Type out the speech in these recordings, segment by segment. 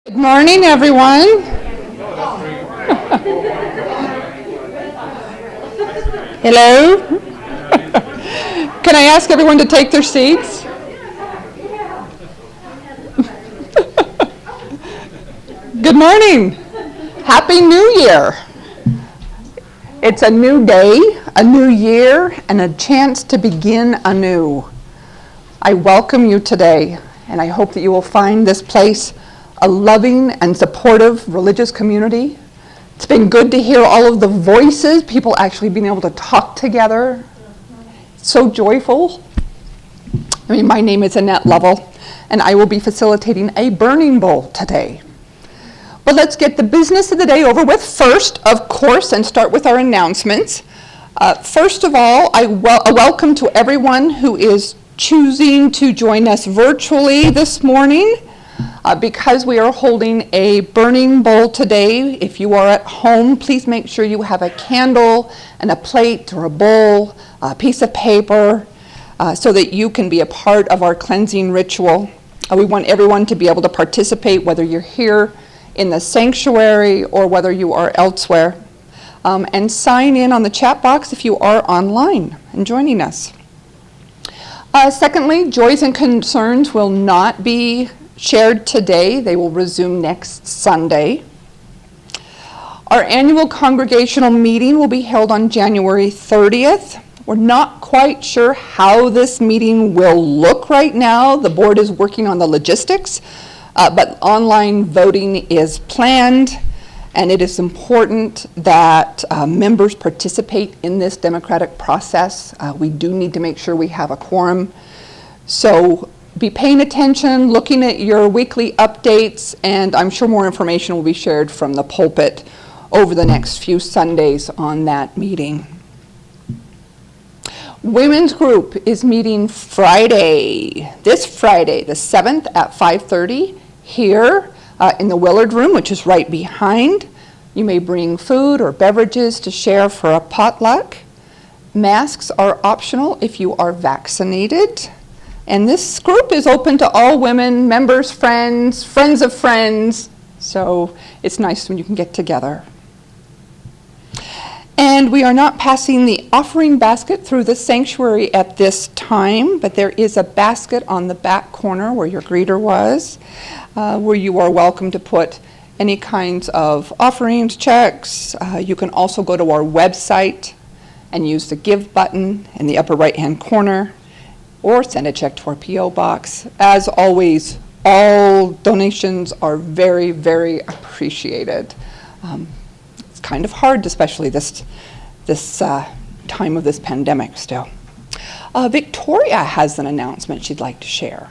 Good morning, everyone. Hello. Can I ask everyone to take their seats? Good morning. Happy New Year. It's a new day, a new year, and a chance to begin anew. I welcome you today, and I hope that you will find this place a loving and supportive religious community. It's been good to hear all of the voices, people actually being able to talk together. It's so joyful. My name is Annette Lovell, and I will be facilitating a burning bowl today. But let's get the business of the day over with first, of course, and start with our announcements. First of all, a welcome to everyone who is choosing to join us virtually this morning. Because we are holding a burning bowl today, if you are at home, please make sure you have a candle and a plate or a bowl, a piece of paper, so that you can be a part of our cleansing ritual. We want everyone to be able to participate, whether you're here in the sanctuary or whether you are elsewhere. And sign in on the chat box if you are online and joining us. Secondly, joys and concerns will not be shared today. They will resume next Sunday. Our annual congregational meeting will be held on January 30th. We're not quite sure how this meeting will look right now. The board is working on the logistics, but online voting is planned, and it is important that members participate in this democratic process. We do need to make sure we have a quorum. So be paying attention, looking at your weekly updates, and I'm sure more information will be shared from the pulpit over the next few Sundays on that meeting. Women's group is meeting Friday, this Friday, the 7th at 5:30 here in the Willard Room, which is right behind. You may bring food or beverages to share for a potluck. Masks are optional if you are vaccinated. And this group is open to all women, members, friends, friends of friends. So it's nice when you can get together. And we are not passing the offering basket through the sanctuary at this time, but there is a basket on the back corner where your greeter was, where you are welcome to put any kinds of offerings, checks. You can also go to our website and use the Give button in the upper right-hand corner, or send a check to our P.O. box. As always, all donations are very, very appreciated. It's kind of hard, especially this time of this pandemic still. Victoria has an announcement she'd like to share.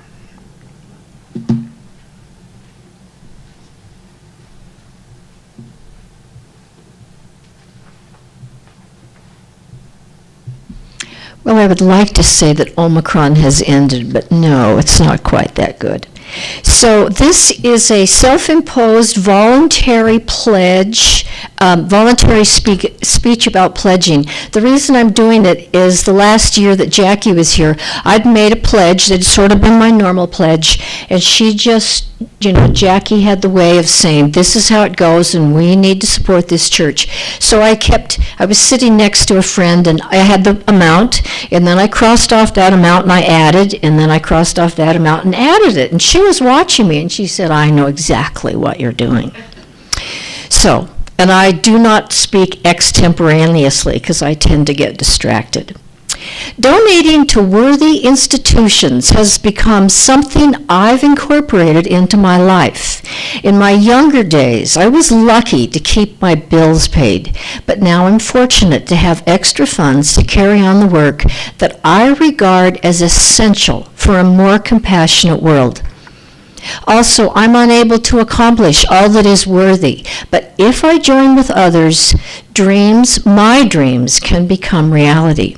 Well, I would like to say that Omicron has ended, but no, it's not quite that good. So this is a self-imposed voluntary pledge, voluntary speech about pledging. The reason I'm doing it is the last year that Jackie was here, I'd made a pledge that had sort of been my normal pledge, and she just, Jackie had the way of saying, this is how it goes, and we need to support this church. So I was sitting next to a friend, and I had the amount, and then I crossed off that amount, and I added, and then I crossed off that amount and added it. And she was watching me, and she said, I know exactly what you're doing. So, and I do not speak extemporaneously because I tend to get distracted. Donating to worthy institutions has become something I've incorporated into my life. In my younger days, I was lucky to keep my bills paid, but now I'm fortunate to have extra funds to carry on the work that I regard as essential for a more compassionate world. Also, I'm unable to accomplish all that is worthy, but if I join with others, my dreams can become reality.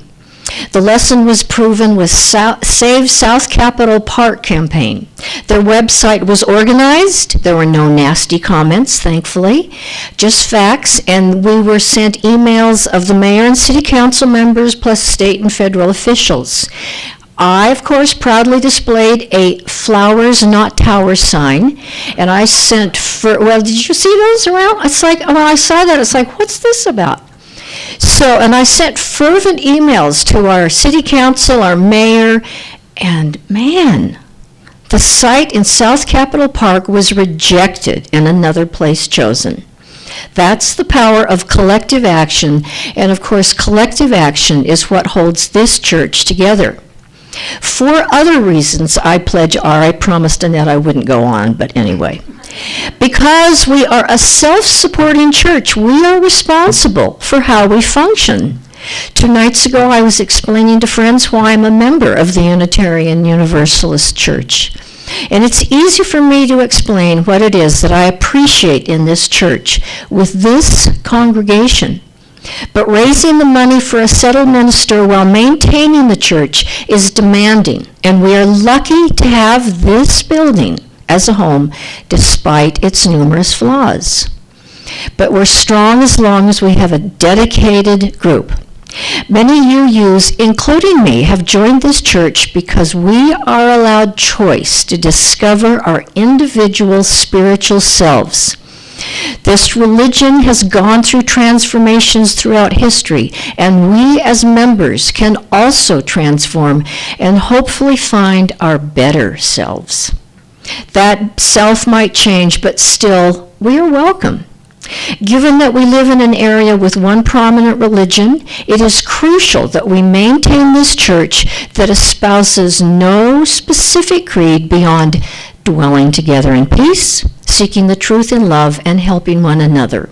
The lesson was proven with Save South Capitol Park campaign. Their website was organized. There were no nasty comments, thankfully, just facts, and we were sent emails of the mayor and city council members plus state and federal officials. I, of course, proudly displayed a flowers, not towers sign, and I sent, well, did you see those around? It's like, when I saw that, it's like, what's this about? So, and I sent fervent emails to our city council, our mayor, and man, the site in South Capitol Park was rejected and another place chosen. That's the power of collective action, and of course, collective action is what holds this church together. 4 other reasons I pledge are, I promised Annette I wouldn't go on, but anyway. Because we are a self-supporting church, we are responsible for how we function. 2 nights ago, I was explaining to friends why I'm a member of the Unitarian Universalist Church. And it's easy for me to explain what it is that I appreciate in this church with this congregation. But raising the money for a settled minister while maintaining the church is demanding, and we are lucky to have this building as a home despite its numerous flaws. But we're strong as long as we have a dedicated group. Many UUs, including me, have joined this church because we are allowed choice to discover our individual spiritual selves. This religion has gone through transformations throughout history, and we as members can also transform and hopefully find our better selves. That self might change, but still, we are welcome. Given that we live in an area with one prominent religion, it is crucial that we maintain this church that espouses no specific creed beyond dwelling together in peace, seeking the truth in love, and helping one another.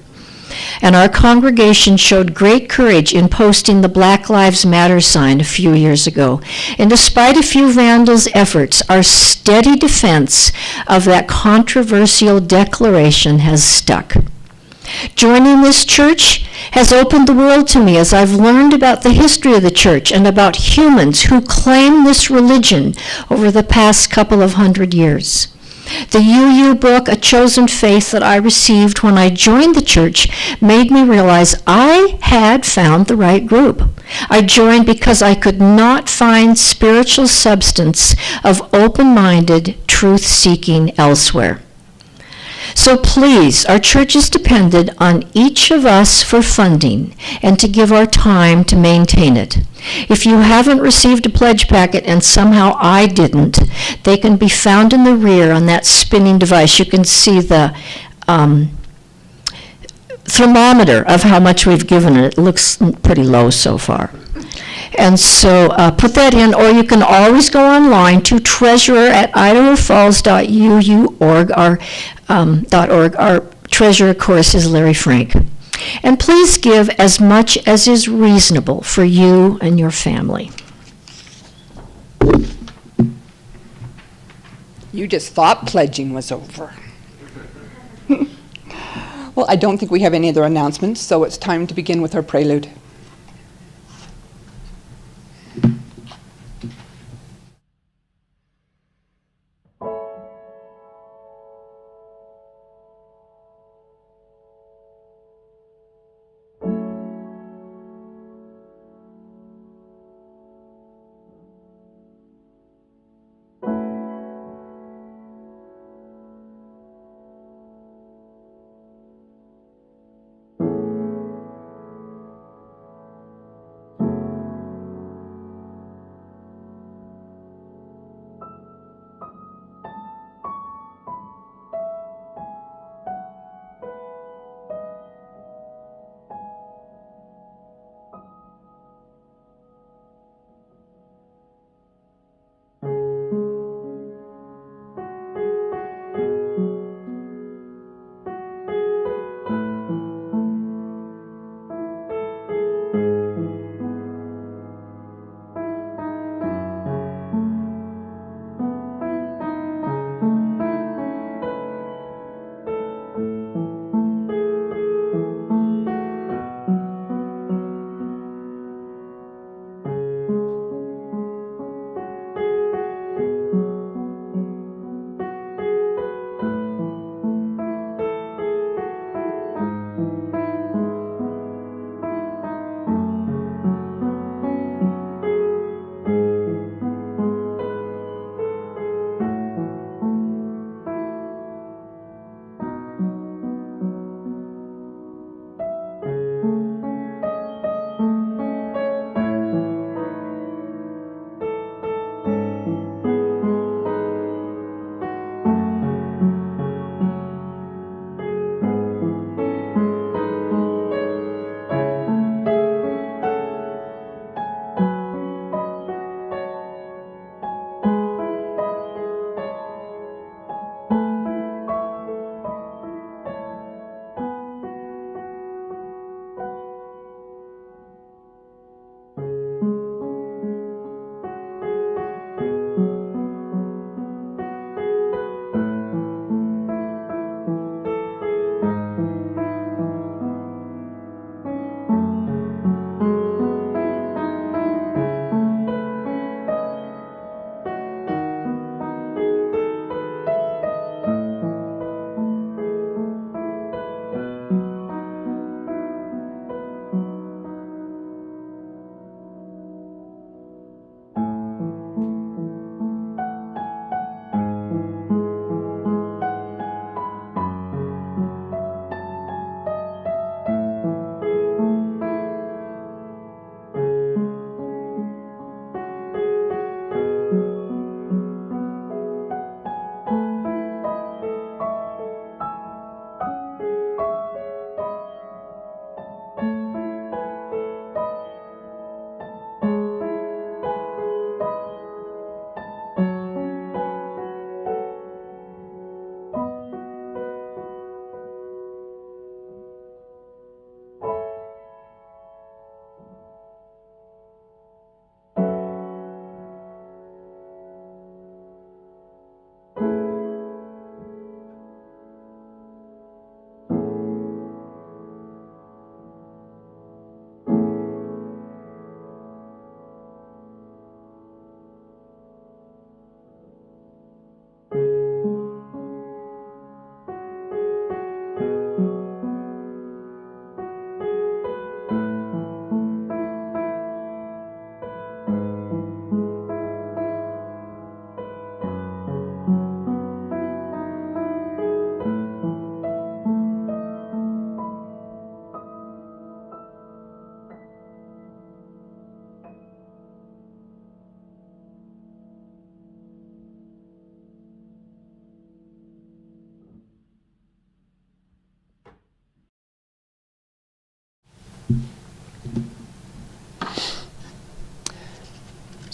And our congregation showed great courage in posting the Black Lives Matter sign a few years ago. And despite a few vandals' efforts, our steady defense of that controversial declaration has stuck. Joining this church has opened the world to me as I've learned about the history of the church and about humans who claim this religion over the past couple of 100 years. The UU book, A Chosen Faith, that I received when I joined the church made me realize I had found the right group. I joined because I could not find spiritual substance of open-minded truth-seeking elsewhere. So please, our church is dependent on each of us for funding and to give our time to maintain it. If you haven't received a pledge packet, and somehow I didn't, they can be found in the rear on that spinning device. You can see the thermometer of how much we've given it. It looks pretty low so far. And so put that in, or you can always go online to treasurer@idahofalls.uu.org. Our treasurer, of course, is Larry Frank. And please give as much as is reasonable for you and your family. You just thought pledging was over. Well, I don't think we have any other announcements, so it's time to begin with our prelude.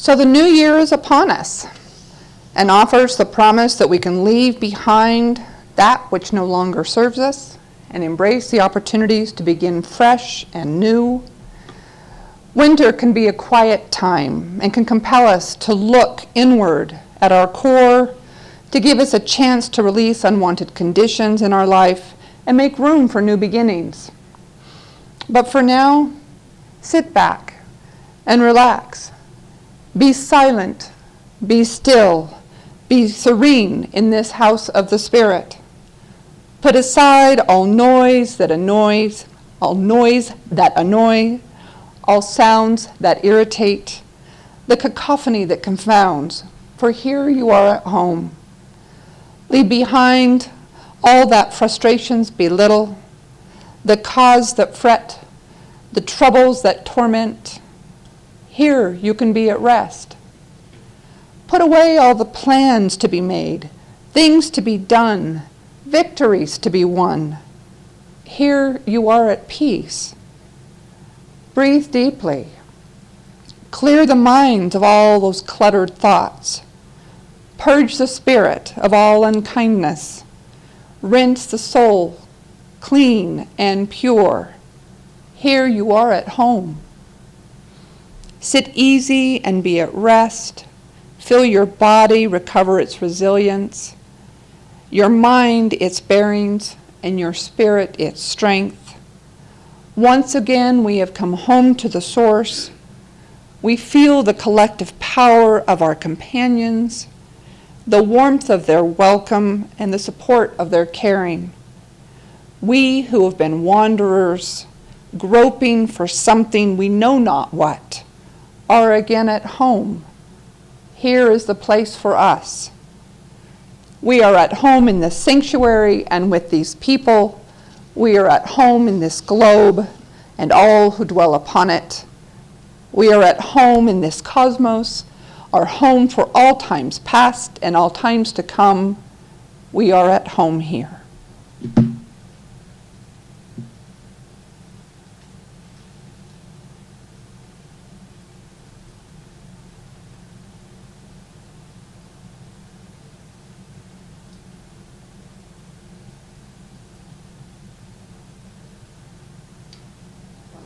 So the new year is upon us and offers the promise that we can leave behind that which no longer serves us and embrace the opportunities to begin fresh and new. Winter can be a quiet time and can compel us to look inward at our core, to give us a chance to release unwanted conditions in our life and make room for new beginnings. But for now, sit back and relax. Be silent, be still, be serene in this house of the Spirit. Put aside all noise that annoys, all sounds that irritate, the cacophony that confounds, for here you are at home. Leave behind all that frustrations belittle, the cause that fret, the troubles that torment. Here you can be at rest. Put away all the plans to be made, things to be done, victories to be won. Here you are at peace. Breathe deeply. Clear the minds of all those cluttered thoughts. Purge the spirit of all unkindness. Rinse the soul clean and pure. Here you are at home. Sit easy and be at rest. Feel your body recover its resilience, your mind its bearings, and your spirit its strength. Once again, we have come home to the source. We feel the collective power of our companions, the warmth of their welcome, and the support of their caring. We who have been wanderers, groping for something we know not what, are again at home. Here is the place for us. We are at home in this sanctuary and with these people. We are at home in this globe and all who dwell upon it. We are at home in this cosmos, our home for all times past and all times to come. We are at home here.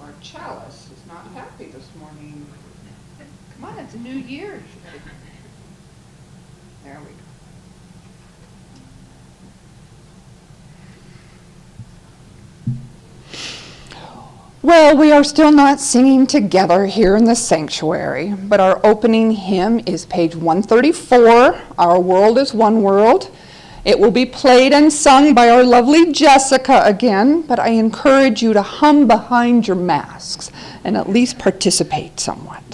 Our chalice is not happy this morning. Come on, it's a new year. There we go. Well, we are still not singing together here in the sanctuary, but our opening hymn is page 134, Our World is One World. It will be played and sung by our lovely Jessica again, but I encourage you to hum behind your masks and at least participate somewhat.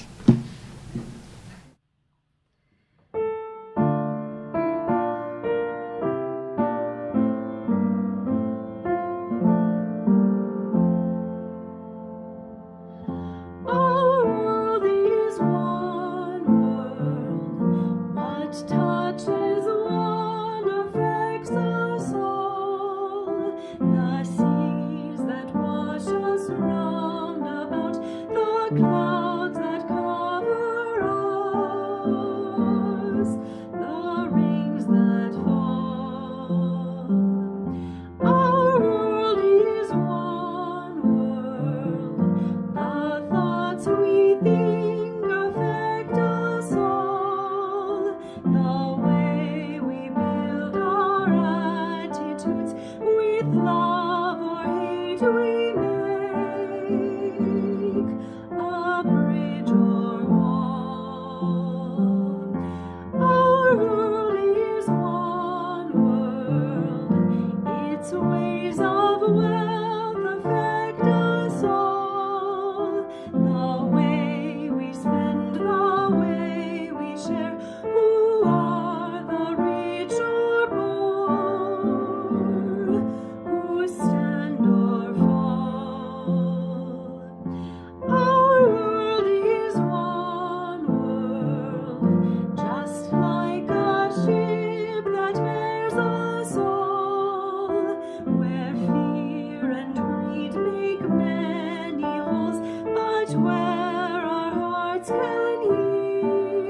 Where our hearts can hear.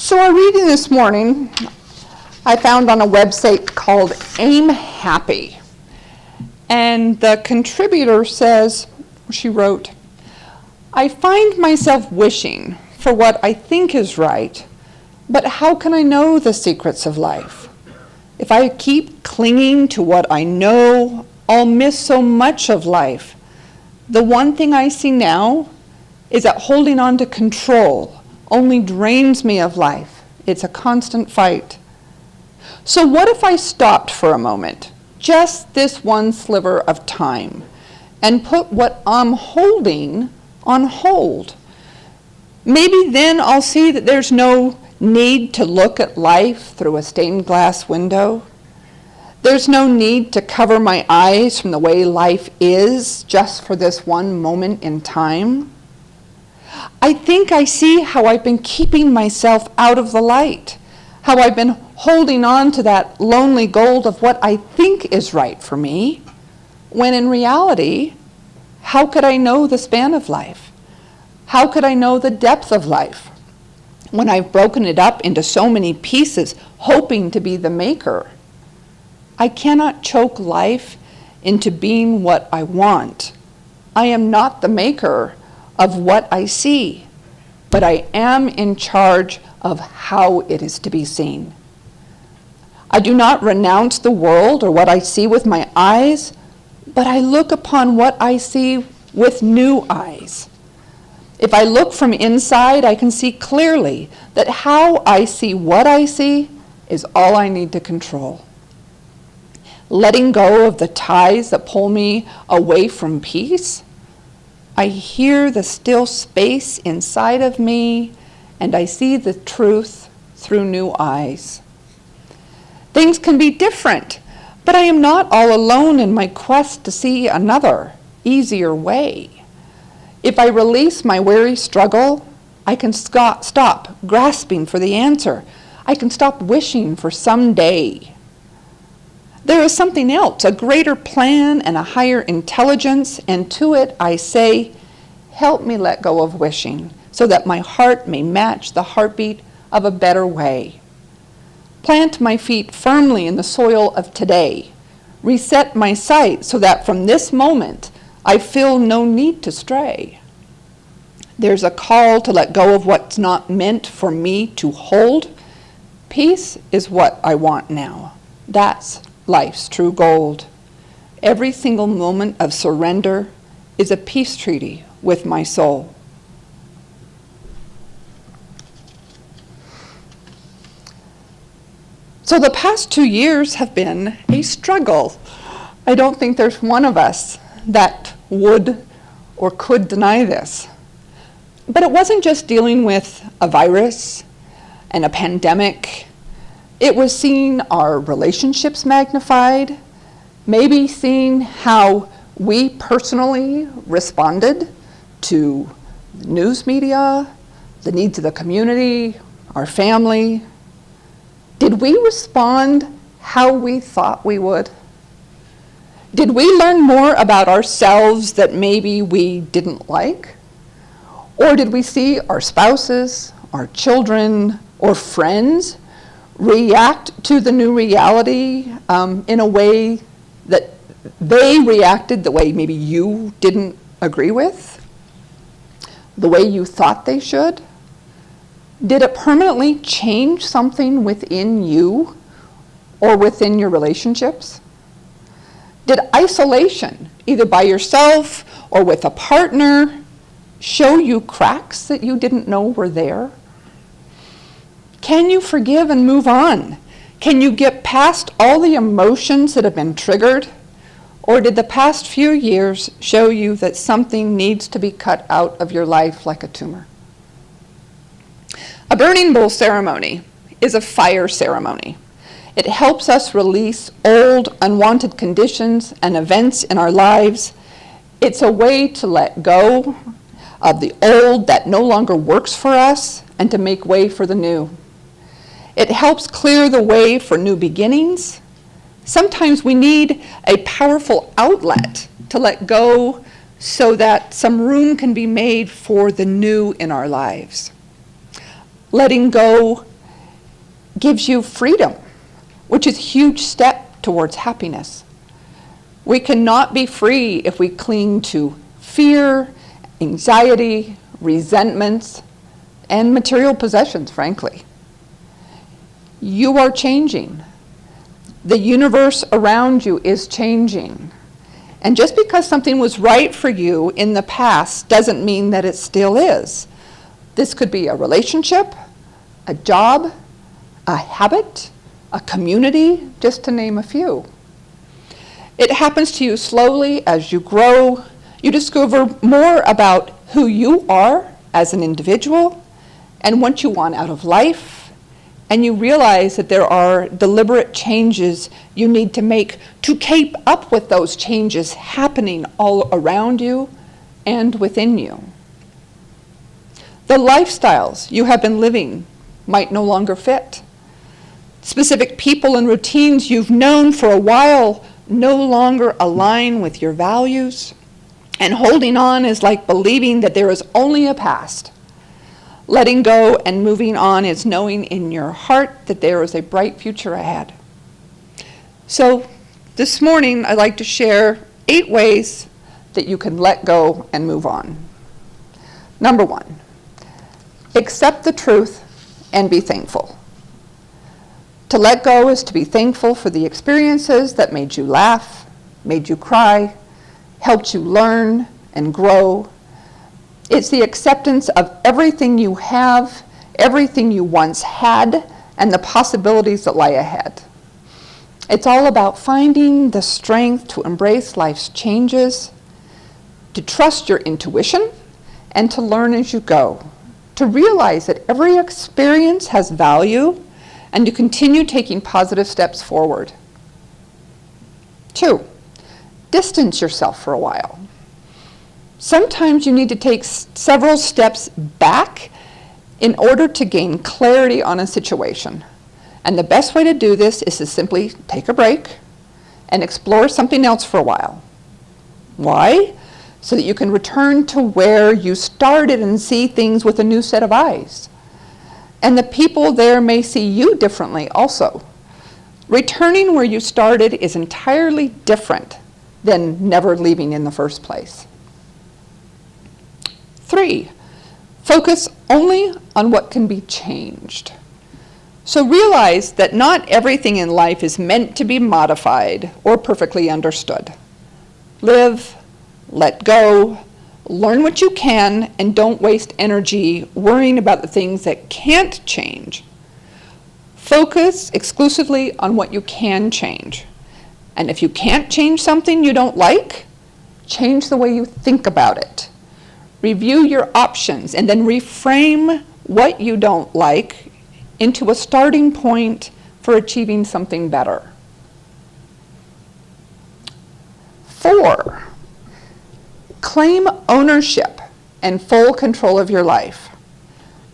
So our reading this morning, I found on a website called Aim Happy. And the contributor says, she wrote, I find myself wishing for what I think is right, but how can I know the secrets of life? If I keep clinging to what I know, I'll miss so much of life. The one thing I see now is that holding on to control only drains me of life. It's a constant fight. So what if I stopped for a moment, just this one sliver of time, and put what I'm holding on hold? Maybe then I'll see that there's no need to look at life through a stained glass window. There's no need to cover my eyes from the way life is just for this one moment in time. I think I see how I've been keeping myself out of the light, how I've been holding on to that lonely gold of what I think is right for me, when in reality, how could I know the span of life? How could I know the depth of life when I've broken it up into so many pieces, hoping to be the maker? I cannot choke life into being what I want. I am not the maker of what I see, but I am in charge of how it is to be seen. I do not renounce the world or what I see with my eyes, but I look upon what I see with new eyes. If I look from inside, I can see clearly that how I see what I see is all I need to control. Letting go of the ties that pull me away from peace, I hear the still space inside of me, and I see the truth through new eyes. Things can be different, but I am not all alone in my quest to see another, easier way. If I release my weary struggle, I can stop grasping for the answer. I can stop wishing for someday. There is something else, a greater plan and a higher intelligence, and to it I say, help me let go of wishing so that my heart may match the heartbeat of a better way. Plant my feet firmly in the soil of today. Reset my sight so that from this moment I feel no need to stray. There's a call to let go of what's not meant for me to hold. Peace is what I want now. That's life's true gold. Every single moment of surrender is a peace treaty with my soul. So the past 2 years have been a struggle. I don't think there's one of us that would or could deny this. But it wasn't just dealing with a virus and a pandemic. It was seeing our relationships magnified, maybe seeing how we personally responded to news media, the needs of the community, our family. Did we respond how we thought we would? Did we learn more about ourselves that maybe we didn't like? Or did we see our spouses, our children, or friends react to the new reality in a way that they reacted the way maybe you didn't agree with? The way you thought they should? Did it permanently change something within you or within your relationships? Did isolation, either by yourself or with a partner, show you cracks that you didn't know were there? Can you forgive and move on? Can you get past all the emotions that have been triggered? Or did the past few years show you that something needs to be cut out of your life like a tumor? A burning bowl ceremony is a fire ceremony. It helps us release old, unwanted conditions and events in our lives. It's a way to let go of the old that no longer works for us and to make way for the new. It helps clear the way for new beginnings. Sometimes we need a powerful outlet to let go so that some room can be made for the new in our lives. Letting go gives you freedom, which is a huge step towards happiness. We cannot be free if we cling to fear, anxiety, resentments, and material possessions, frankly. You are changing. The universe around you is changing. And just because something was right for you in the past doesn't mean that it still is. This could be a relationship, a job, a habit, a community, just to name a few. It happens to you slowly as you grow. You discover more about who you are as an individual and what you want out of life, and you realize that there are deliberate changes you need to make to keep up with those changes happening all around you and within you. The lifestyles you have been living might no longer fit. Specific people and routines you've known for a while no longer align with your values, and holding on is like believing that there is only a past. Letting go and moving on is knowing in your heart that there is a bright future ahead. So this morning I'd like to share 8 ways that you can let go and move on. Number 1, accept the truth and be thankful. To let go is to be thankful for the experiences that made you laugh, made you cry, helped you learn and grow. It's the acceptance of everything you have, everything you once had, and the possibilities that lie ahead. It's all about finding the strength to embrace life's changes, to trust your intuition, and to learn as you go, to realize that every experience has value, and to continue taking positive steps forward. 2, distance yourself for a while. Sometimes you need to take several steps back in order to gain clarity on a situation. And the best way to do this is to simply take a break and explore something else for a while. Why? So that you can return to where you started and see things with a new set of eyes. And the people there may see you differently also. Returning where you started is entirely different than never leaving in the first place. 3, focus only on what can be changed. So realize that not everything in life is meant to be modified or perfectly understood. Live, let go, learn what you can, and don't waste energy worrying about the things that can't change. Focus exclusively on what you can change. And if you can't change something you don't like, change the way you think about it. Review your options and then reframe what you don't like into a starting point for achieving something better. 4, claim ownership and full control of your life.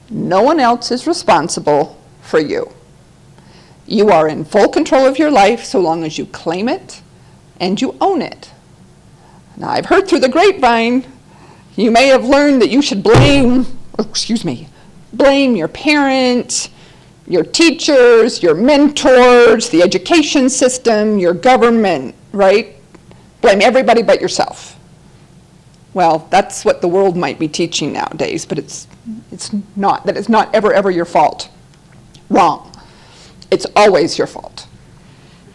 No one else is responsible for you. You are in full control of your life so long as you claim it and you own it. Now, I've heard through the grapevine, you may have learned that you should blame your parents, your teachers, your mentors, the education system, your government, right? Blame everybody but yourself. Well, that's what the world might be teaching nowadays, but it's not. That it's not ever your fault. Wrong. It's always your fault.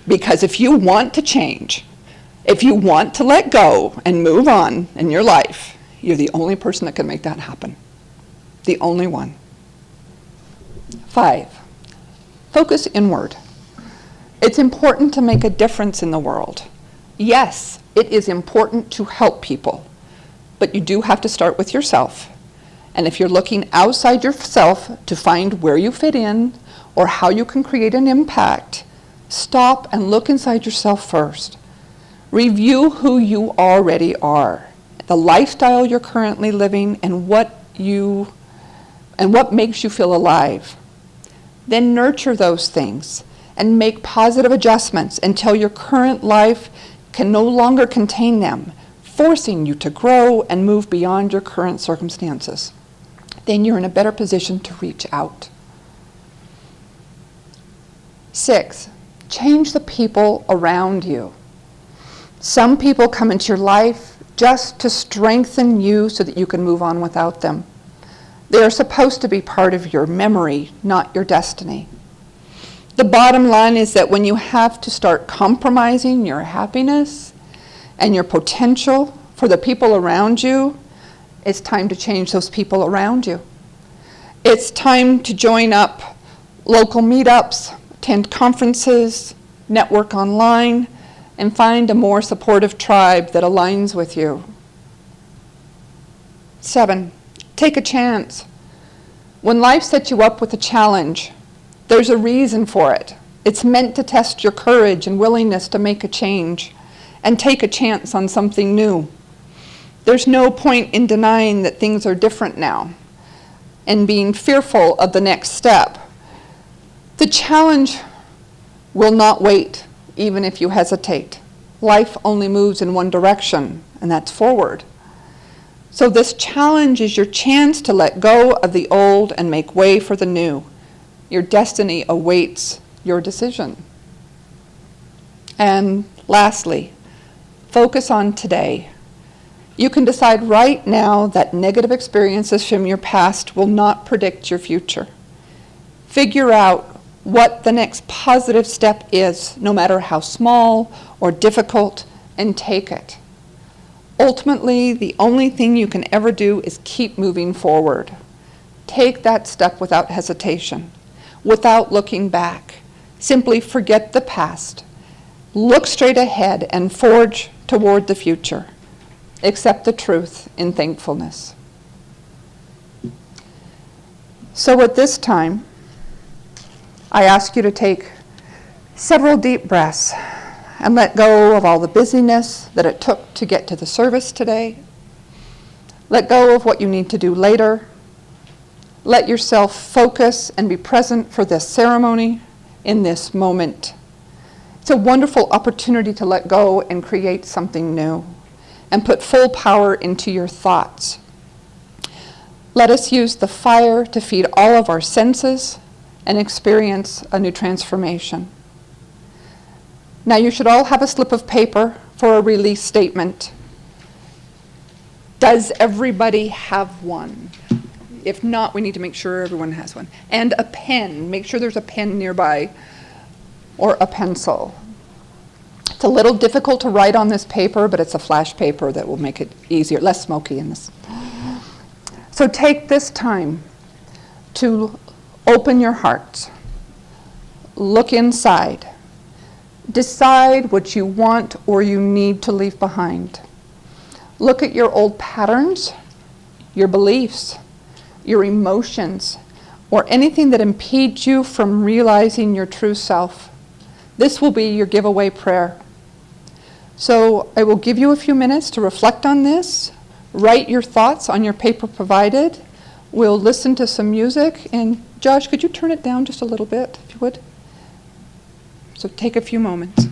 Because if you want to change, if you want to let go and move on in your life, you're the only person that can make that happen. The only one. 5, focus inward. It's important to make a difference in the world. Yes, it is important to help people, but you do have to start with yourself. And if you're looking outside yourself to find where you fit in or how you can create an impact, stop and look inside yourself first. Review who you already are, the lifestyle you're currently living, and what makes you feel alive. Then nurture those things and make positive adjustments until your current life can no longer contain them, forcing you to grow and move beyond your current circumstances. Then you're in a better position to reach out. 6, change the people around you. Some people come into your life just to strengthen you so that you can move on without them. They are supposed to be part of your memory, not your destiny. The bottom line is that when you have to start compromising your happiness and your potential for the people around you, it's time to change those people around you. It's time to join up local meetups, attend conferences, network online, and find a more supportive tribe that aligns with you. 7, take a chance. When life sets you up with a challenge, there's a reason for it. It's meant to test your courage and willingness to make a change and take a chance on something new. There's no point in denying that things are different now and being fearful of the next step. The challenge will not wait, even if you hesitate. Life only moves in one direction, and that's forward. So this challenge is your chance to let go of the old and make way for the new. Your destiny awaits your decision. And lastly, focus on today. You can decide right now that negative experiences from your past will not predict your future. Figure out what the next positive step is, no matter how small or difficult, and take it. Ultimately, the only thing you can ever do is keep moving forward. Take that step without hesitation, without looking back. Simply forget the past. Look straight ahead and forge toward the future. Accept the truth in thankfulness. So at this time, I ask you to take several deep breaths and let go of all the busyness that it took to get to the service today. Let go of what you need to do later. Let yourself focus and be present for this ceremony in this moment. It's a wonderful opportunity to let go and create something new and put full power into your thoughts. Let us use the fire to feed all of our senses and experience a new transformation. Now you should all have a slip of paper for a release statement. Does everybody have one? If not, we need to make sure everyone has one. And a pen. Make sure there's a pen nearby or a pencil. It's a little difficult to write on this paper, but it's a flash paper that will make it easier, less smoky in this. So take this time to open your heart. Look inside. Decide what you want or you need to leave behind. Look at your old patterns, your beliefs, your emotions, or anything that impedes you from realizing your true self. This will be your giveaway prayer. So I will give you a few minutes to reflect on this. Write your thoughts on your paper provided. We'll listen to some music. And Josh, could you turn it down just a little bit, if you would? So take a few moments.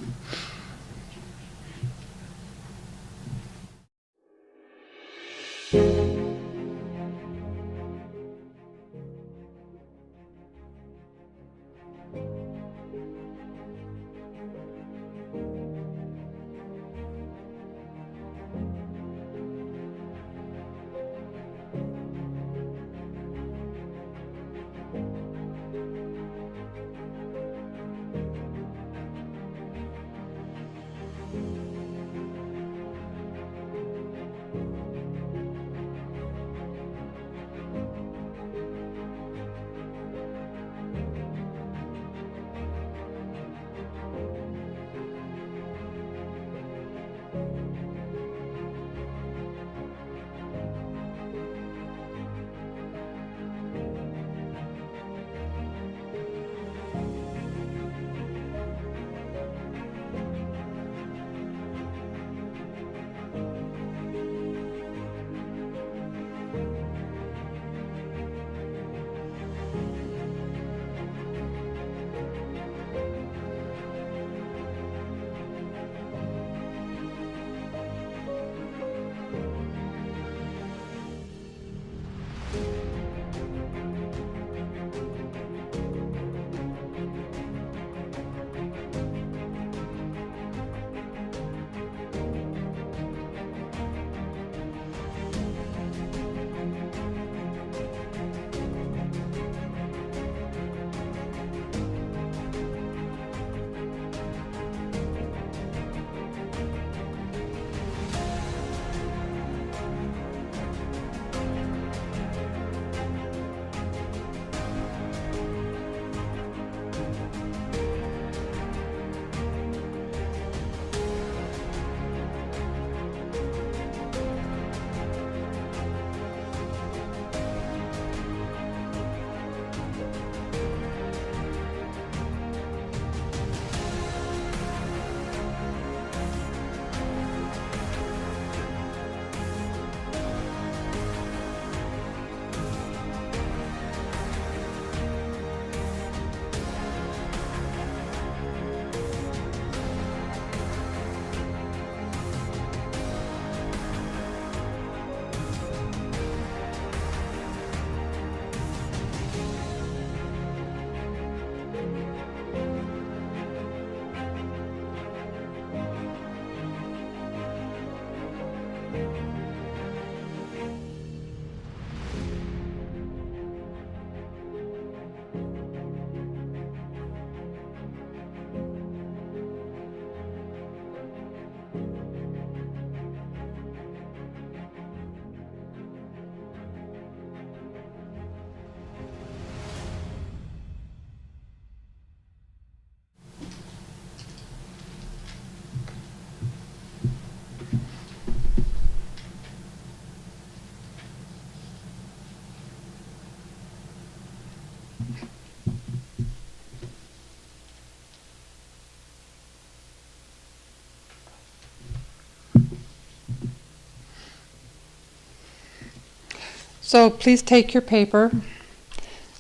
So please take your paper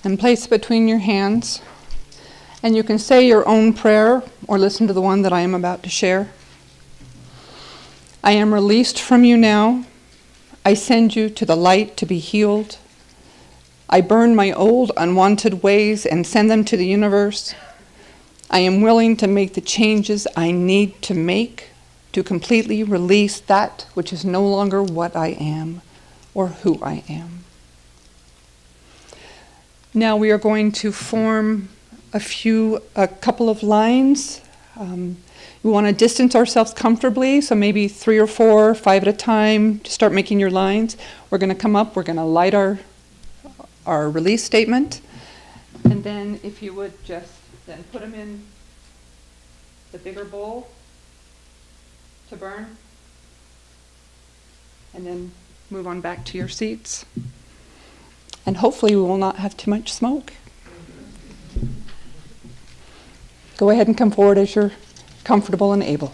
and place it between your hands. And you can say your own prayer or listen to the one that I am about to share. I am released from you now. I send you to the light to be healed. I burn my old unwanted ways and send them to the universe. I am willing to make the changes I need to make to completely release that which is no longer what I am or who I am. Now we are going to form a couple of lines. We want to distance ourselves comfortably, so maybe 3 or 4, 5 at a time to start making your lines. We're going to come up, we're going to light our release statement, and then if you would just then put them in the bigger bowl to burn, and then move on back to your seats. And hopefully we will not have too much smoke. Go ahead and come forward as you're comfortable and able.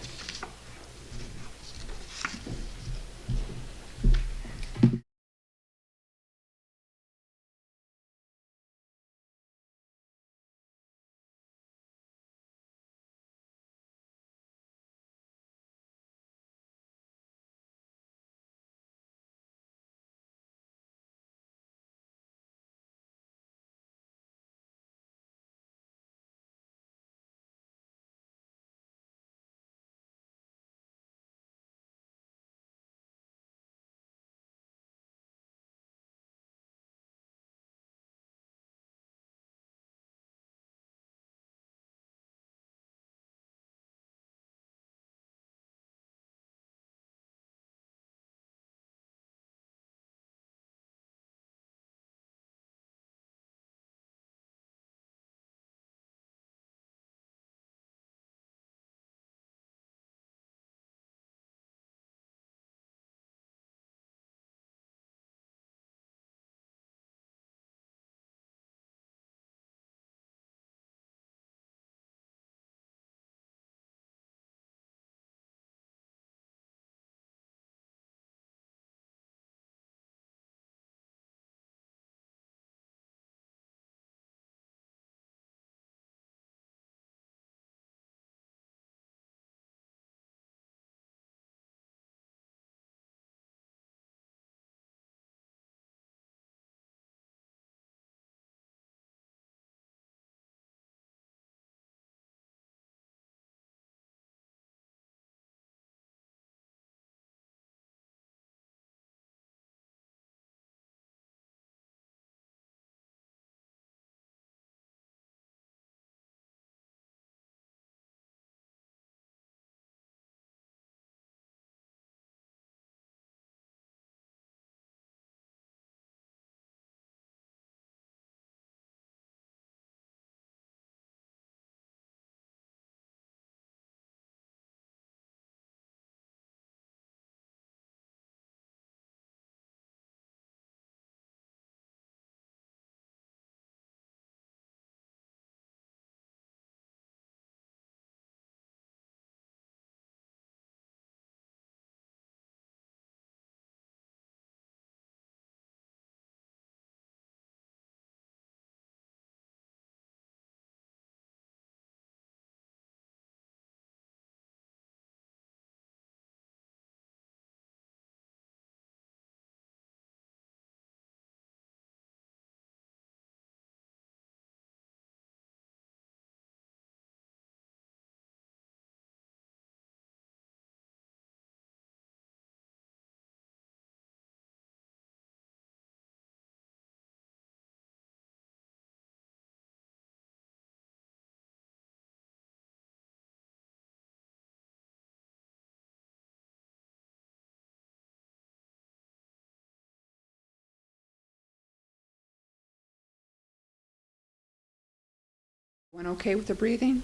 Went okay with the breathing?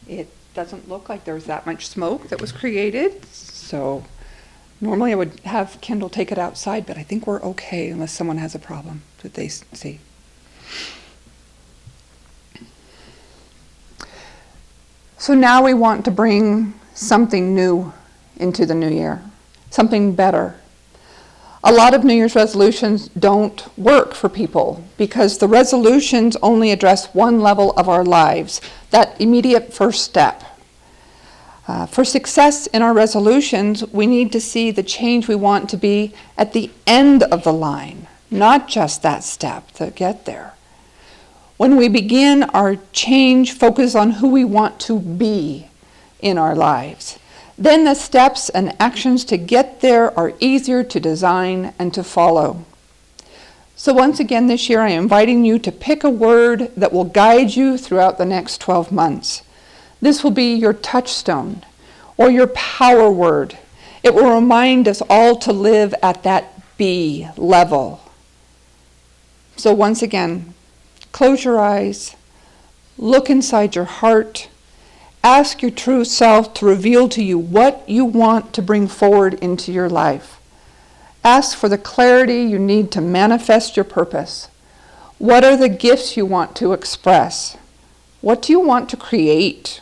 It doesn't look like there's that much smoke that was created, so normally I would have Kendall take it outside, but I think we're okay unless someone has a problem that they see. So now we want to bring something new into the new year, something better. A lot of New Year's resolutions don't work for people because the resolutions only address one level of our lives, that immediate first step. For success in our resolutions, we need to see the change we want to be at the end of the line, not just that step to get there. When we begin, our change focuses on who we want to be in our lives. Then the steps and actions to get there are easier to design and to follow. So once again this year, I am inviting you to pick a word that will guide you throughout the next 12 months. This will be your touchstone or your power word. It will remind us all to live at that B level. So once again, close your eyes, look inside your heart, ask your true self to reveal to you what you want to bring forward into your life. Ask for the clarity you need to manifest your purpose. What are the gifts you want to express? What do you want to create?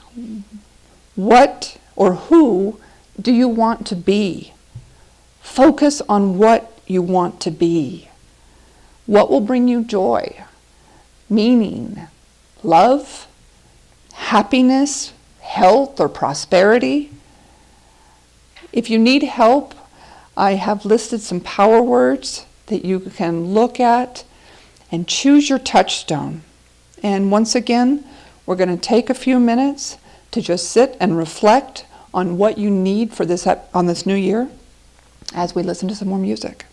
What or who do you want to be? Focus on what you want to be. What will bring you joy, meaning, love, happiness, health, or prosperity? If you need help, I have listed some power words that you can look at and choose your touchstone. And once again, we're going to take a few minutes to just sit and reflect on what you need for this on this new year as we listen to some more music.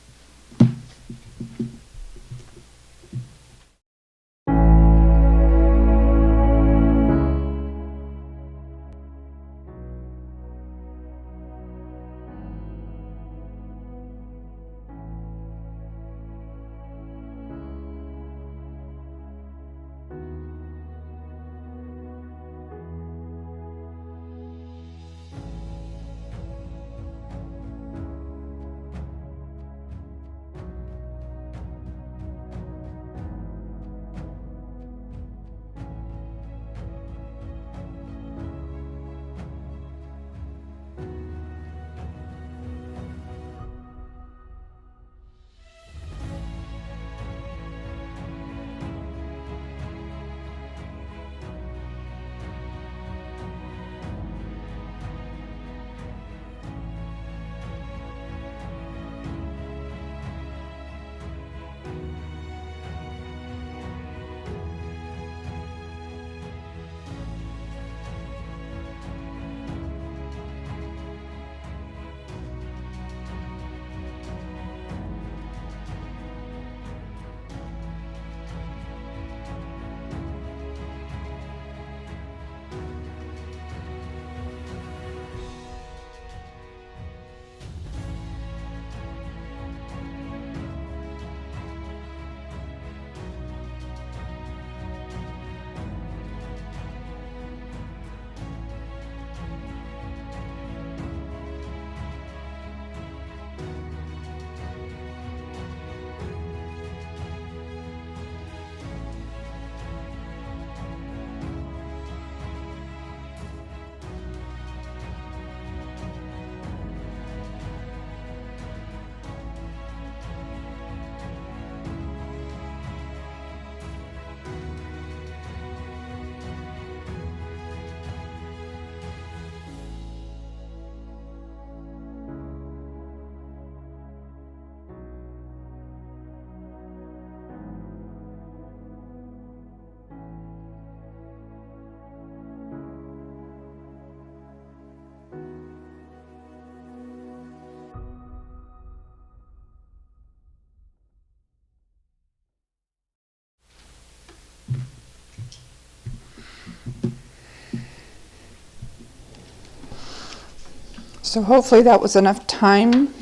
So hopefully that was enough time.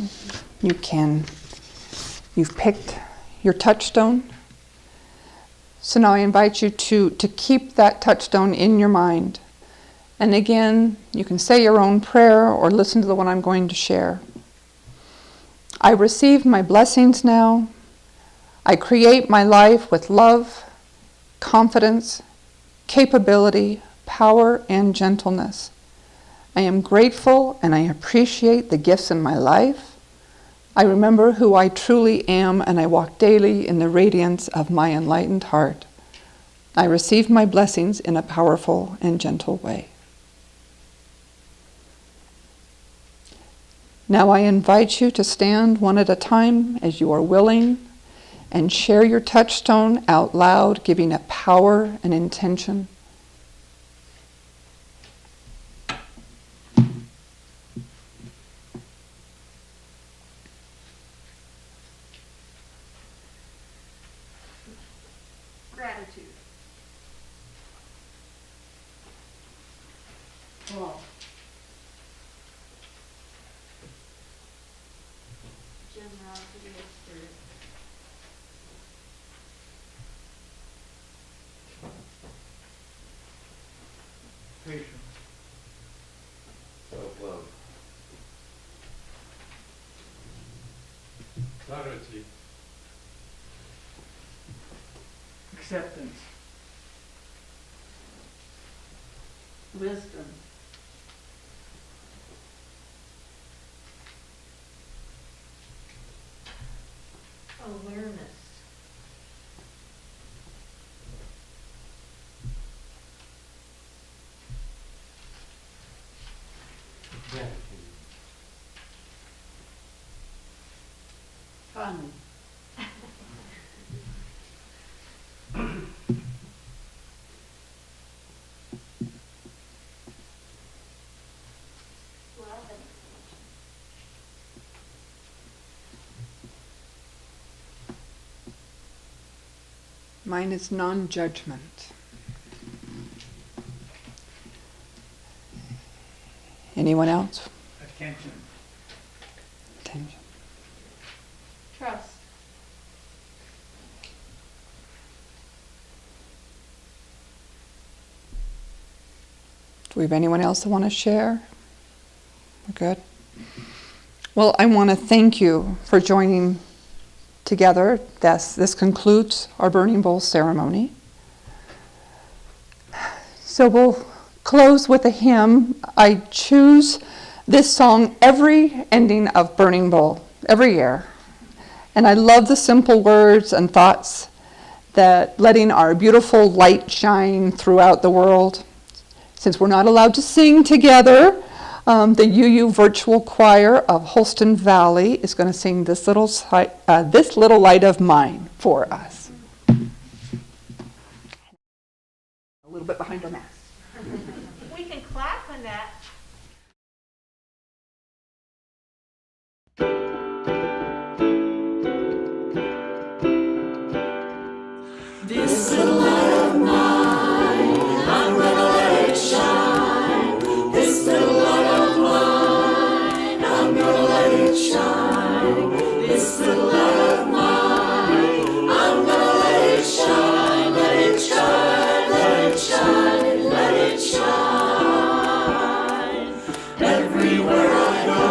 You've picked your touchstone. So now I invite you to keep that touchstone in your mind. And again, you can say your own prayer or listen to the one I'm going to share. I receive my blessings now. I create my life with love, confidence, capability, power, and gentleness. I am grateful and I appreciate the gifts in my life, I remember who I truly am, and I walk daily in the radiance of my enlightened heart. I receive my blessings in a powerful and gentle way. Now I invite you to stand one at a time as you are willing and share your touchstone out loud, giving it power and intention. Gratitude. Love. Generosity of spirit. Patience. Self-love. Clarity. Acceptance. Wisdom. Awareness. Gratitude. Fun. Love. Mine is non-judgment. Anyone else? Attention. Attention. Trust. Do we have anyone else that want to share? We're good. Well, I want to thank you for joining together. This concludes our burning bowl ceremony. So we'll close with a hymn. I choose this song every ending of Burning Bowl, every year. And I love the simple words and thoughts that letting our beautiful light shine throughout the world. Since we're not allowed to sing together, the UU Virtual Choir of Holston Valley is going to sing this little light of mine for us. A little bit behind our mask. We can clap on that. This little light of mine, I'm gonna let it shine. This little light of mine, I'm gonna let it shine. This little light of mine, I'm gonna let it shine. Let it shine, let it shine, let it shine. Everywhere I go,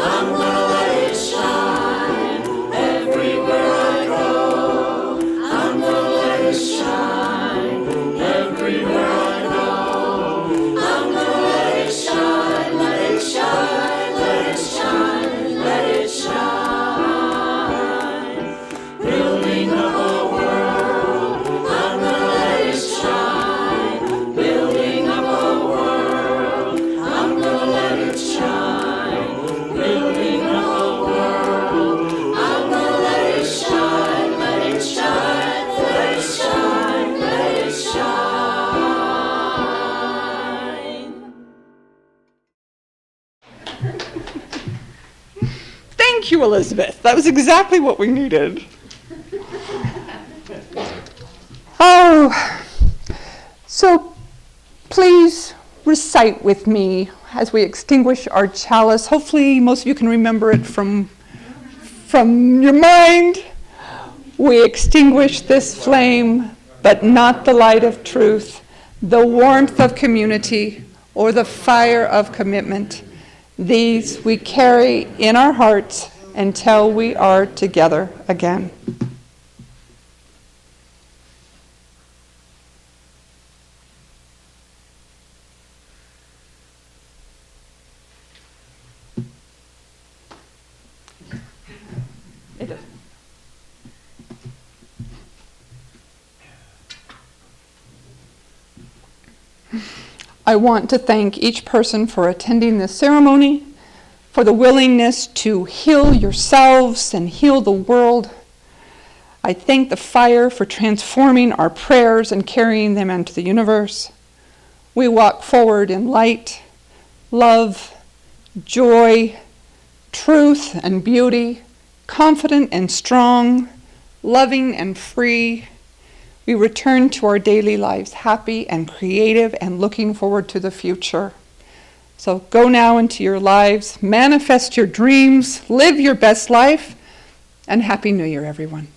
I'm gonna let it shine. Everywhere I go, I'm gonna let it shine. Everywhere I go, I'm gonna let it shine. Let it shine, let it shine, let it shine. Building up a world, I'm gonna let it shine. Building up a world, I'm gonna let it shine. Building up a world, I'm gonna let it shine. Let it shine, let it shine, let it shine. Thank you, Elizabeth. That was exactly what we needed. Oh, so please recite with me as we extinguish our chalice. Hopefully most of you can remember it from your mind. We extinguish this flame, but not the light of truth, the warmth of community, or the fire of commitment. These we carry in our hearts until we are together again. I want to thank each person for attending this ceremony, for the willingness to heal yourselves and heal the world. I thank the fire for transforming our prayers and carrying them into the universe. We walk forward in light, love, joy, truth and beauty, confident and strong, loving and free. We return to our daily lives happy and creative and looking forward to the future. So go now into your lives, manifest your dreams, live your best life, and Happy New Year, everyone.